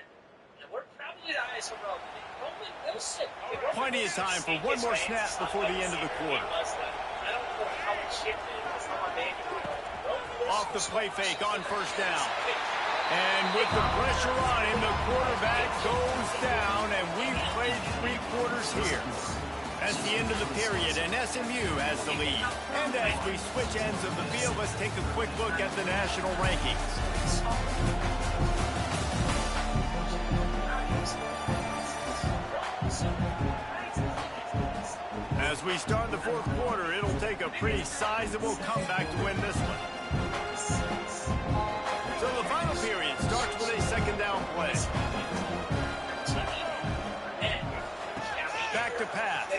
S1: And we're probably the highest overall. Roman Wilson.
S3: Plenty of time for one more snap before the end of the quarter.
S1: I don't know how it shifted.
S3: Off the play fake on 1st down. And with the pressure on him, the quarterback goes down, and we've played 3 quarters here. That's the end of the period, and SMU has the lead. And as we switch ends of the field, let's take a quick look at the national rankings. As we start the fourth quarter, it'll take a pretty sizable comeback to win this one. So the final period starts with a second down play. Back to pass.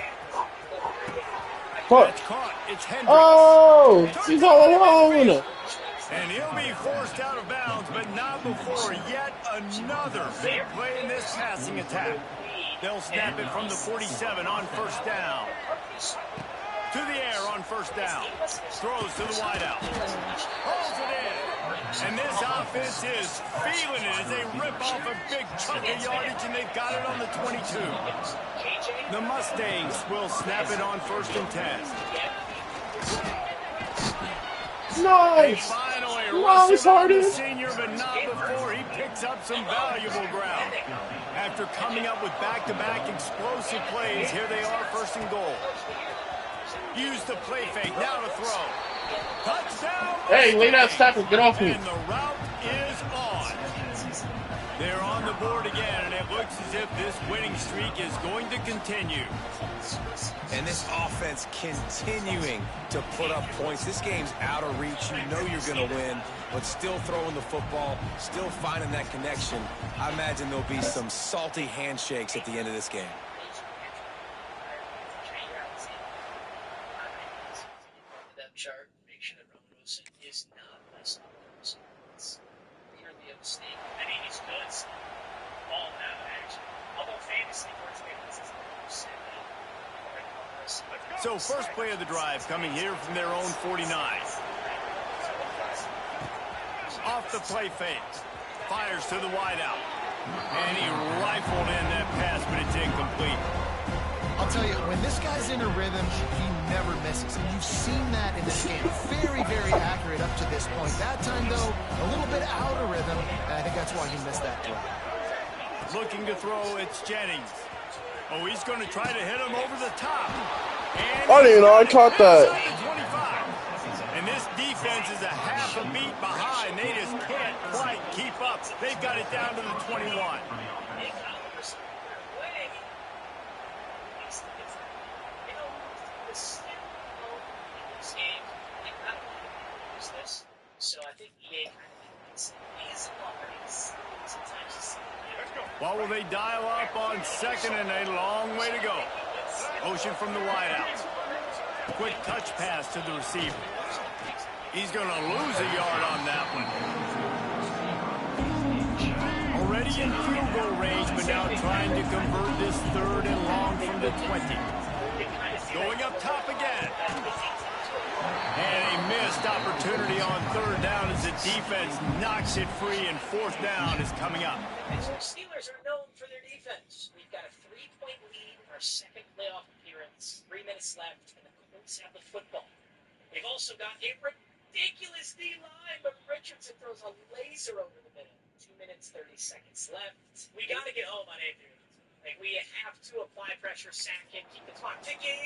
S3: It's caught. It's Hendricks.
S7: Oh, he's all alone.
S3: And he'll be forced out of bounds, but not before yet another big play in this passing attack. They'll snap it from the 47 on first down. To the air on first down. Throws to the wideout. Holds it in. And this offense is feeling it as they rip off a big chunk of yardage, and they've got it on the 22. The Mustangs will snap it on first and 10.
S7: Nice.
S3: Finally,
S7: Nice, Harden.
S3: the senior, but not before he picks up some valuable ground. After coming up with back-to-back explosive plays, here they are, first and goal. Use the play fake, now to throw. Touchdown!
S7: Hey, lay that tackle, get off me.
S3: And the route is on. They're on the board again, and it looks as if this winning streak is going to continue.
S5: And this offense continuing to put up points. This game's out of reach. You know you're going to win, but still throwing the football, still finding that connection. I imagine there'll be some salty handshakes at the end of this game.
S1: Chart, make sure that Roman Wilson is not messed up. It's clearly a mistake. I mean, he's good. Ball out of action. Although fantasy works, this is
S3: So first play of the drive coming here from their own 49. Off the play fake. Fires to the wideout. And he rifled in that pass, but it's incomplete.
S4: I'll tell you, when this guy's in a rhythm, he never misses. And you've seen that in this game. Very, very accurate up to this point. That time, though, a little bit out of rhythm, and I think that's why he missed that throw.
S3: Looking to throw, it's Jennings. Oh, he's going to try to hit him over the top. And
S7: I didn't know I caught that.
S3: And this defense is a half a beat behind. They just can't quite keep up. They've got it down to the 21.
S1: So I think EA kind of thinks he's sometimes.
S3: What will they dial up on second and a long way to go? Motion from the wideout. Quick touch pass to the receiver. He's going to lose a yard on that one. Already in field goal range, but now trying to convert this third and long from the 20. Going up top again. And a missed opportunity on third down as the defense knocks it free, and fourth down is coming up.
S1: The Steelers are known for their defense. We've got a 3-point lead in our second playoff appearance. 3 minutes left, and the Colts have the football. They've also got a ridiculous D-line, but Richardson throws a laser over the middle. 2 minutes, 30 seconds left. We got to get home on Adrian. Like, we have to apply pressure, sack him, keep the clock ticking,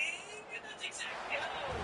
S1: and that's exactly how.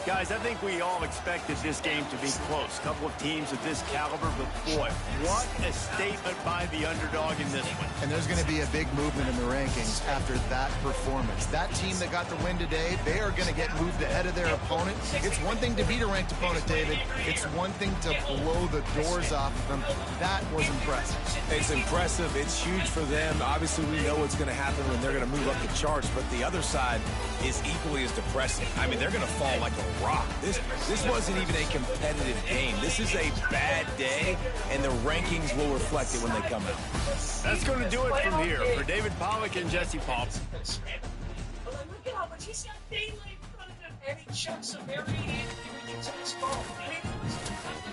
S3: Guys, I think we all expected this game to be close. Couple of teams of this caliber, but boy, what a statement by the underdog in this one.
S4: And there's going to be a big movement in the rankings after that performance. That team that got the win today, they are going to get moved ahead of their opponent. It's one thing to beat a ranked opponent, David. It's one thing to blow the doors off of them. That was impressive.
S5: It's impressive. It's huge for them. Obviously, we know what's going to happen when they're going to move up the charts, but the other side is equally as depressing. I mean, they're going to fall like a rock. This wasn't even a competitive game. This is a bad day, and the rankings will reflect it when they come out.
S3: That's going to do it from here. For David Pollack and Jesse Paul.
S1: But look at how much he's got daylight in front of him, and he chucks a very Richardson his ball. I mean,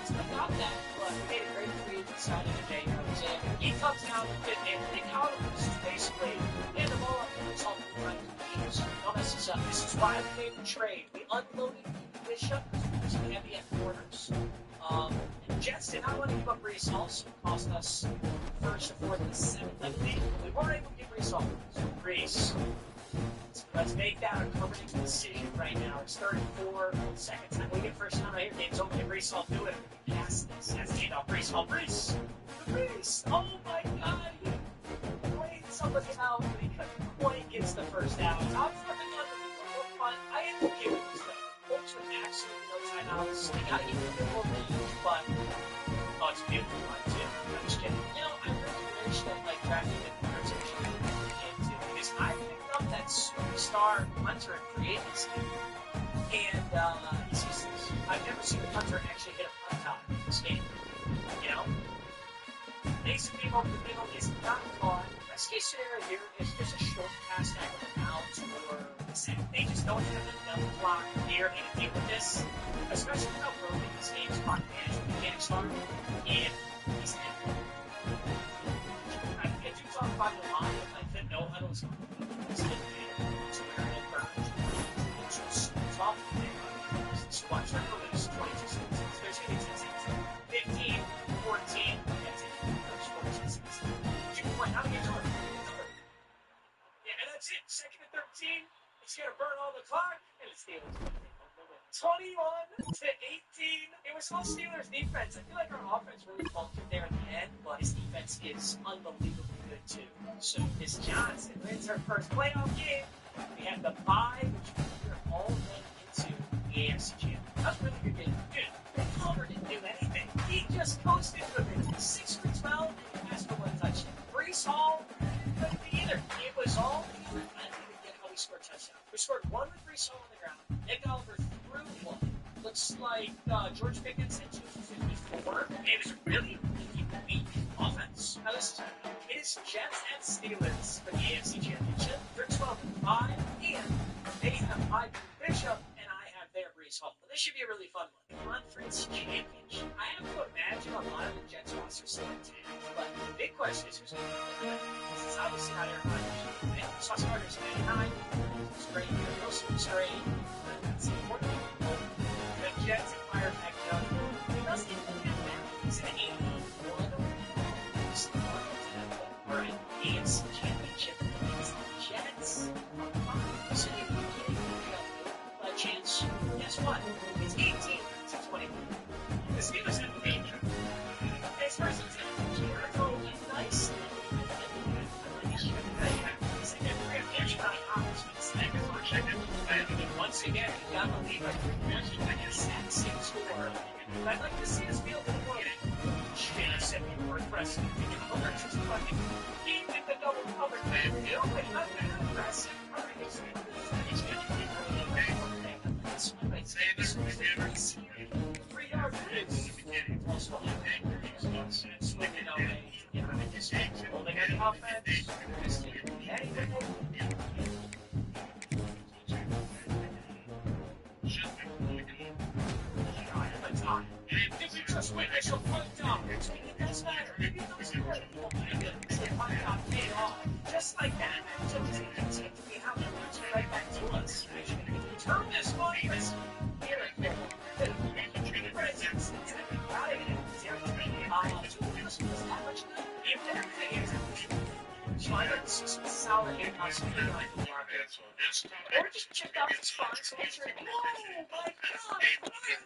S1: it's about that, but he made a great read inside of the day. He comes out and they count him basically hand the ball up and it's all the right to don't mess this up. This is why we made the trade. We unloaded Bishop because we had the quarters. And Jets did not want to give up Brees Hall, so it cost us first and fourth and seventh, I believe. We weren't able to get Brees Hall. So Brees, it's Let's make that a permanent decision right now. It's 34 seconds. We get first time right here. Game's open. Brees Hall do it. Pass this. That's the handoff. Brees Hall. Brees. Oh my God. He played somebody out, but he couldn't quite get the first down. I was looking on the front. I am okay with this stuff. Folks with absolutely no timeouts. They got to get a bit more range, but oh, it's a beautiful one too. I'm just kidding. You know, I really wish that like drafting the conversation into because I picked up that superstar punter in free agency, and he's useless. I've never seen a punter actually hit a punt out in this game. You know, Mason came over the middle, is not caught. Best case scenario here is just a short pass back on the bounds or the set. They just don't have enough block here and deal with this, especially how broken this game's clock management mechanics are. And he's in. I do talk about the line, like the no huddles. It's in Twitter and Burns. It's just tough. So watch her lose 22 seconds. There's going to be 10 seconds. 15, 14, that's it. There's 14 seconds. 2 point, how many games are there? Yeah, and that's it. Second and 13. It's going to burn all the clock, and it's Steelers. 21-18. It was all Steelers defense. I feel like our offense really faltered there at the end, but his defense is unbelievably good too. So Miss Johnson wins her first playoff game. We have the bye, which we're all then into the AFC Championship. That was a really good game. Dude, Nick Palmer didn't do anything. He just coasted with it. 6 for 12 and passed for 1 touchdown. Brees Hall couldn't be either. It was all I don't even get how we scored touchdown. We scored 1 with Brees Hall on the ground. Nick Oliver threw 1. Looks like George Pickens had 254. It was a really weak offense. Now listen, it is Jets and Steelers for the AFC Championship. They're 12-5, and they have Mike Bishop, and I have their Brees Hall. This should be a really fun one. Conference Championship. I have to imagine a lot of the Jets roster still intact, but the big question is who's going to win. This is obviously not Aaron Rodgers. Sauce Gardner's 99. It's great. Wilson was great. That's the important thing. The Jets acquired Mac Jones. He doesn't even have that. He's an 81. All right, AFC Championship against the Jets. So you can get a chance. Guess what? It's 18-20. The Steelers have the danger. This person's going to throw it nice. Once again, you got to leave like a sack score. I'd like to see us be able to work. Chance and we were impressive. He did the double cover. You know, but not that impressive. All right, he's going to be this one right there. This one's the first 3 yards. Also, swinging away. You know, just holding an offense. If you just win, I shall point down. It doesn't matter. It doesn't matter. Just like that. We have to reach right back to us. Turn this one. Here it goes. Solid in-house or just check out the sponsors. Oh my God!